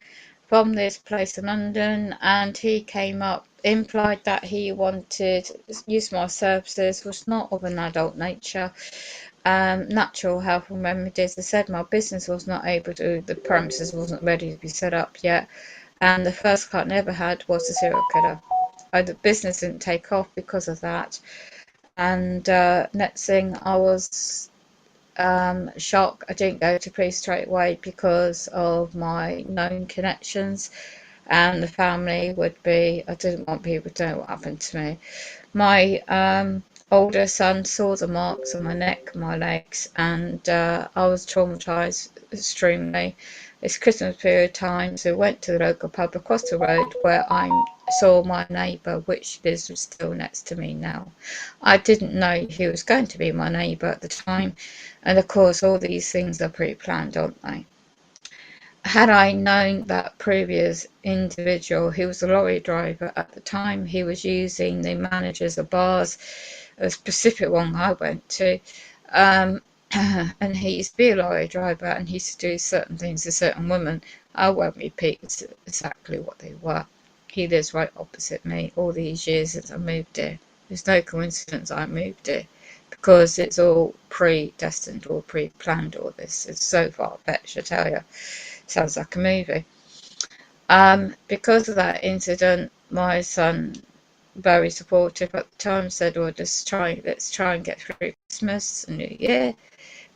from this place in London, and he came up, implied that he wanted use my services, was not of an adult nature. Natural health and remedies. I said my business was not able to, the premises wasn't ready to be set up yet, and the first client I ever had was a serial killer. The business didn't take off because of that, and next thing I was shocked. I didn't go to police straight away because of my known connections, and the family would be, I didn't want people to know what happened to me. My older son saw the marks on my neck, my legs, and I was traumatized extremely. It's Christmas period time, so I went to the local pub across the road where I saw my neighbour, which lives still next to me now. I didn't know he was going to be my neighbour at the time, and of course all these things are pre-planned, aren't they? Had I known that previous individual, he was a lorry driver at the time, he was using the managers of bars, a specific one I went to, and he used to be a lorry driver, and he used to do certain things to certain women. I won't repeat exactly what they were. He lives right opposite me all these years since I moved here. There's no coincidence I moved here, because it's all predestined or pre-planned, all this. It's so far-fetched, I tell you. Sounds like a movie. Because of that incident, my son, very supportive at the time, said, well, let's try and get through Christmas and New Year.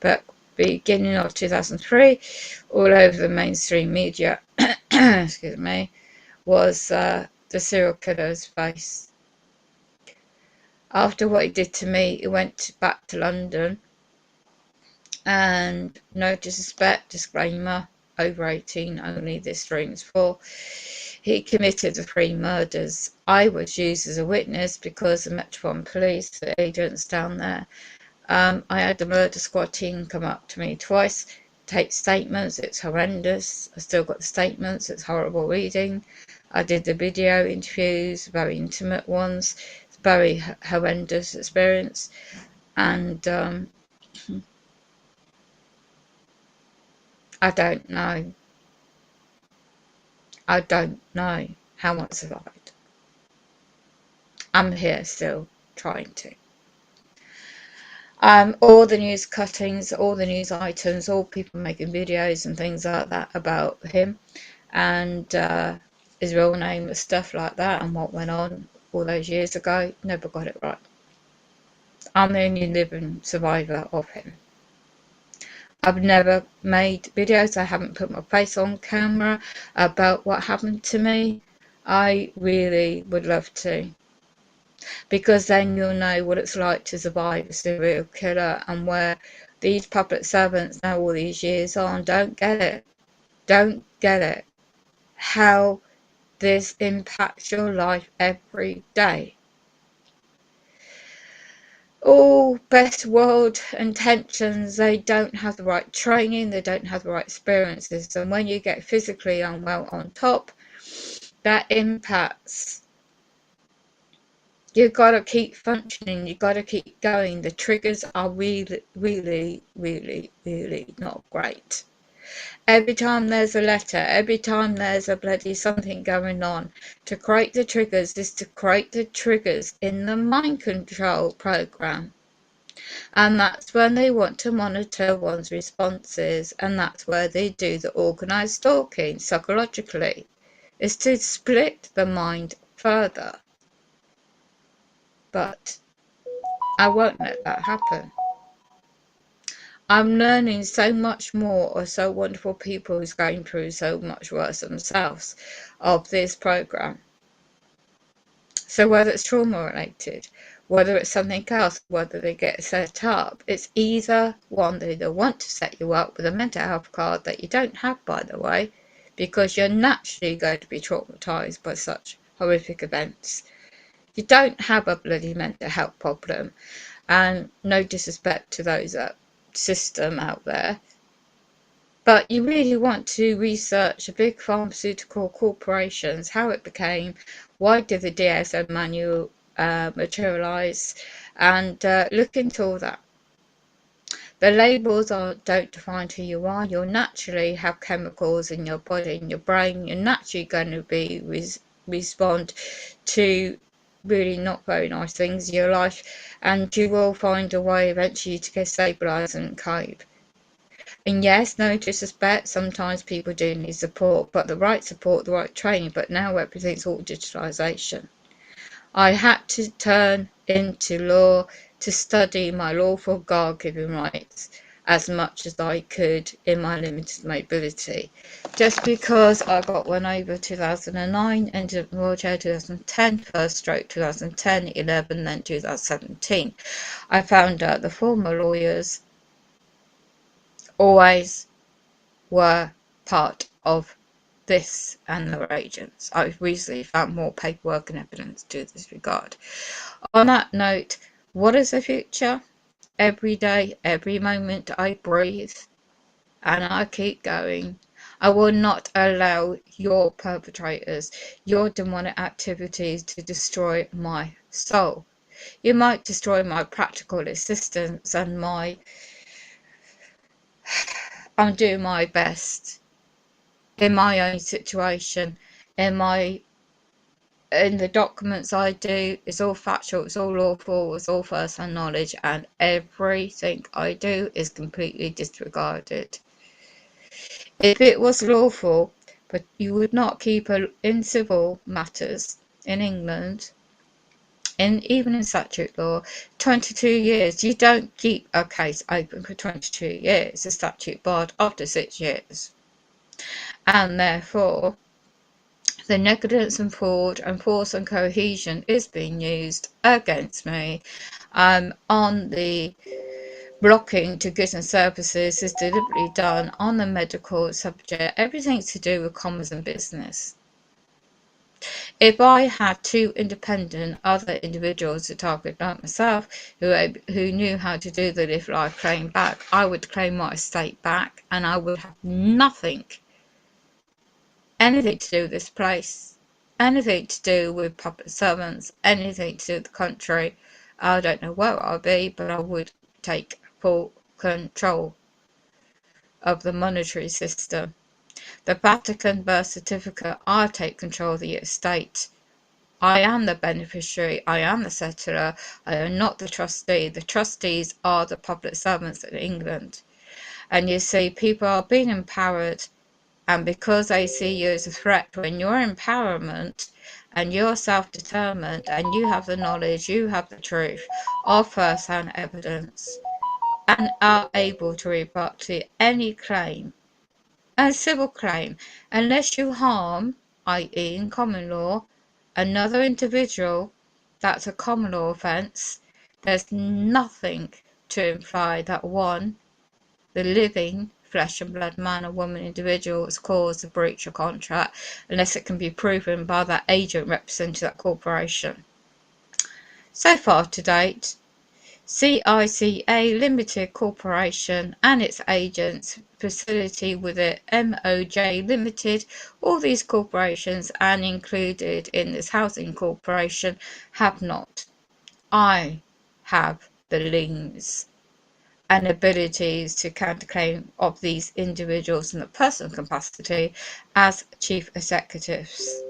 But beginning of 2003, all over the mainstream media, excuse me, was the serial killer's face. After what he did to me, he went back to London, and no disrespect, disclaimer, over 18 only, this stream is for. He committed the 3 murders. I was used as a witness because the Metropolitan Police, the agents down there, I had the murder squad team come up to me twice, take statements. It's horrendous. I still got the statements. It's horrible reading. I did the video interviews, very intimate ones. It's very horrendous experience, and I don't know. I don't know how I survived. I'm here still trying to. All the news cuttings, all the news items, all people making videos and things like that about him, and his real name and stuff like that, and what went on all those years ago, never got it right. I'm the only living survivor of him. I've never made videos, I haven't put my face on camera about what happened to me. I really would love to, because then you'll know what it's like to survive a serial killer, and where these public servants now all these years on don't get it. Don't get it. How this impacts your life every day. All best world intentions, they don't have the right training, they don't have the right experiences, and when you get physically unwell on top, that impacts. You've got to keep functioning, you've got to keep going. The triggers are really, really, really, really not great. Every time there's a letter, every time there's a bloody something going on, to create the triggers is to create the triggers in the mind control program. And that's when they want to monitor one's responses, and that's where they do the organised stalking psychologically, is to split the mind further. But I won't let that happen. I'm learning so much more of so wonderful people who's going through so much worse themselves of this program. So whether it's trauma related, whether it's something else, whether they get set up, it's either one, they either want to set you up with a mental health card that you don't have, by the way, because you're naturally going to be traumatized by such horrific events. You don't have a bloody mental health problem, and no disrespect to those system out there, but you really want to research the big pharmaceutical corporations, how it became, why did the DSM manual materialize, and look into all that. The labels don't define who you are. You'll naturally have chemicals in your body, in your brain. You're naturally going to be respond to really not very nice things in your life, and you will find a way eventually to get stabilized and cope. And yes, no disrespect, sometimes people do need support, but the right support, the right training, but now everything's all digitalisation. I had to turn into law to study my lawful God-given rights as much as I could in my limited mobility. Just because I got one over 2009, ended up in wheelchair 2010, first stroke 2010, 11, then 2017. I found out the former lawyers always were part of this and their agents. I've recently found more paperwork and evidence to this regard. On that note, what is the future? Every day, every moment I breathe and I keep going. I will not allow your perpetrators, your demonic activities to destroy my soul. You might destroy my practical existence and I'm doing my best in my own situation, in the documents I do. It's all factual, it's all lawful, it's all first-hand knowledge, and everything I do is completely disregarded. If it was lawful, but you would not keep in civil matters in England, even in statute law, 22 years. You don't keep a case open for 22 years. The statute barred after 6 years. And therefore, the negligence and fraud and force and cohesion is being used against me. On the blocking to goods and services is deliberately done on the medical subject, everything to do with commerce and business. If I had two independent other individuals to target like myself who knew how to do the live life claim back, I would claim my estate back and I would have anything to do with this place, anything to do with public servants, anything to do with the country. I don't know where I'll be, but I would take full control of the monetary system. The Vatican birth certificate, I take control of the estate. I am the beneficiary, I am the settlor, I am not the trustee. The trustees are the public servants in England. And you see, people are being empowered, and because they see you as a threat, when you're empowerment and you're self-determined and you have the knowledge, you have the truth of first-hand evidence, and are able to rebut to any claim, a civil claim, unless you harm, i.e. in common law, another individual. That's a common law offence. There's nothing to imply that one, the living flesh and blood man or woman individual, has caused a breach of contract unless it can be proven by that agent representing that corporation. So far to date, CICA Limited Corporation and its agents, facility with it, MOJ Limited, all these corporations and included in this housing corporation have not. I have the liens and abilities to counterclaim of these individuals in the personal capacity as chief executives,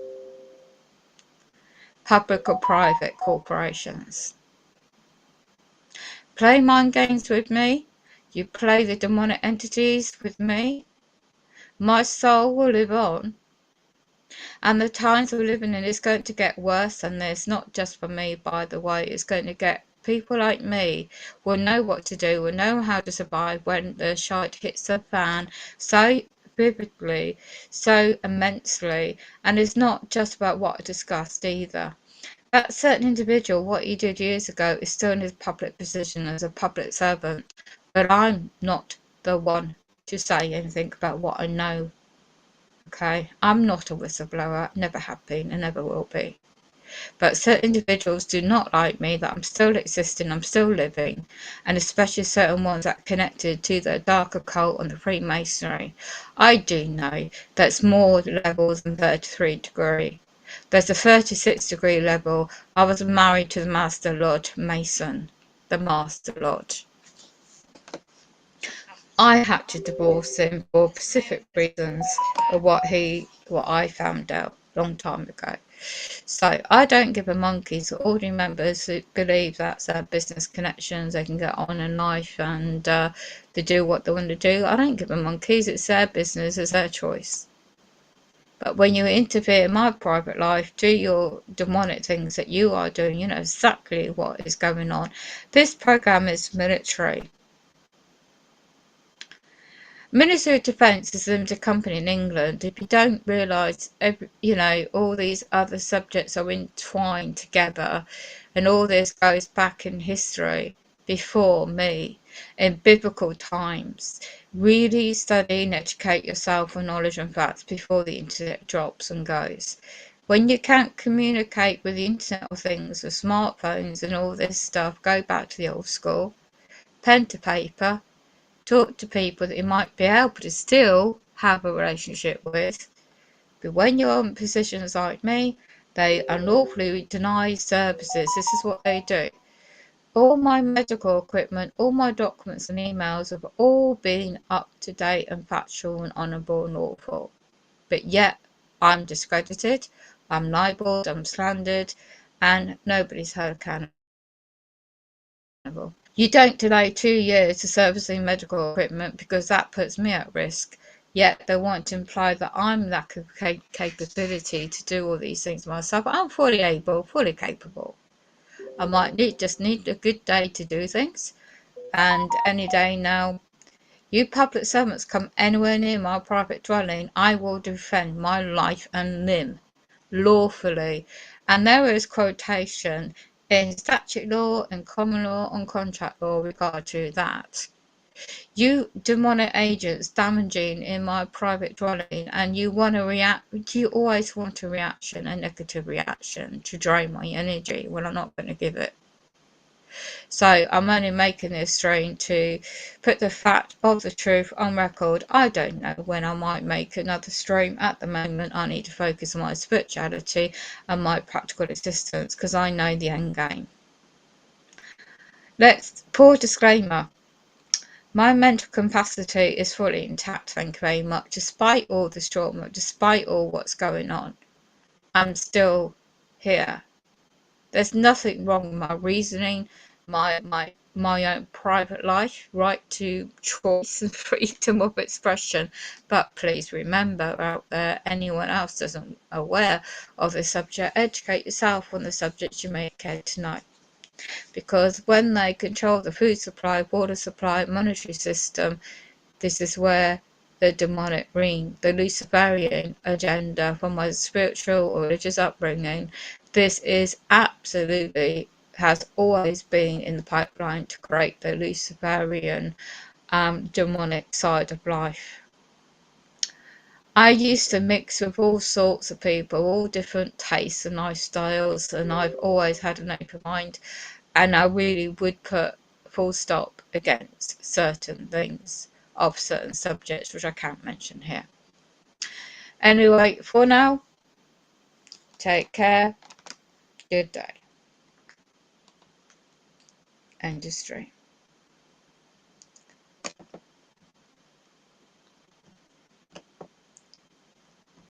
public or private corporations. Play mind games with me, you play the demonic entities with me, my soul will live on. And the times we're living in is going to get worse than this, not just for me, by the way. It's going to get, people like me will know what to do, will know how to survive when the shite hits the fan so vividly, so immensely. And it's not just about what I discussed either. That certain individual, what he did years ago, is still in his public position as a public servant. But I'm not the one to say anything about what I know. Okay, I'm not a whistleblower, never have been and never will be. But certain individuals do not like me, that I'm still existing, I'm still living, and especially certain ones that are connected to the dark occult and the Freemasonry. I do know that's more levels than 33 degree. There's a 36-degree level. I was married to the Master Lord Mason, the Master Lord. I had to divorce him for specific reasons of what I found out a long time ago. So I don't give a monkey's ordinary members who believe that's their business connections, they can get on in life and they do what they want to do. I don't give a monkey's, it's their business, it's their choice. But when you interfere in my private life, do your demonic things that you are doing, you know exactly what is going on. This program is military. Ministry of Defence is a limited company in England. If you don't realise, all these other subjects are entwined together, and all this goes back in history before me, in biblical times. Really study and educate yourself on knowledge and facts before the internet drops and goes. When you can't communicate with the internet of things, with smartphones and all this stuff, go back to the old school. Pen to paper. Talk to people that you might be able to still have a relationship with. But when you're in positions like me, they unlawfully deny services. This is what they do. All my medical equipment, all my documents and emails have all been up to date and factual and honourable and lawful. But yet, I'm discredited, I'm libelled, I'm slandered, and nobody's held accountable. You don't delay 2 years to servicing medical equipment because that puts me at risk. Yet they want to imply that I'm lack of capability to do all these things myself. I'm fully able, fully capable. I might just need a good day to do things. And any day now, you public servants come anywhere near my private dwelling, I will defend my life and limb lawfully. And there is quotation in statute law and common law and contract law regard to that. You demonic agents damaging in my private dwelling, and you want to react, you always want a reaction, a negative reaction to drain my energy when I'm not going to give it. So I'm only making this stream to put the fact of the truth on record. I don't know when I might make another stream. At the moment, I need to focus on my spirituality and my practical existence because I know the end game. Poor disclaimer. My mental capacity is fully intact, thank you very much. Despite all this trauma, despite all what's going on, I'm still here. There's nothing wrong with my reasoning, my own private life, right to choice and freedom of expression. But please remember out there, anyone else isn't aware of the subject, educate yourself on the subject you may care to know. because when they control the food supply, water supply, monetary system, this is where the demonic ring, the Luciferian agenda from my spiritual or religious upbringing, this is absolutely, has always been in the pipeline to create the Luciferian demonic side of life. I used to mix with all sorts of people, all different tastes and lifestyles, and I've always had an open mind, and I really would put full stop against certain things of certain subjects which I can't mention here. Anyway, for now, take care, good day, end of stream.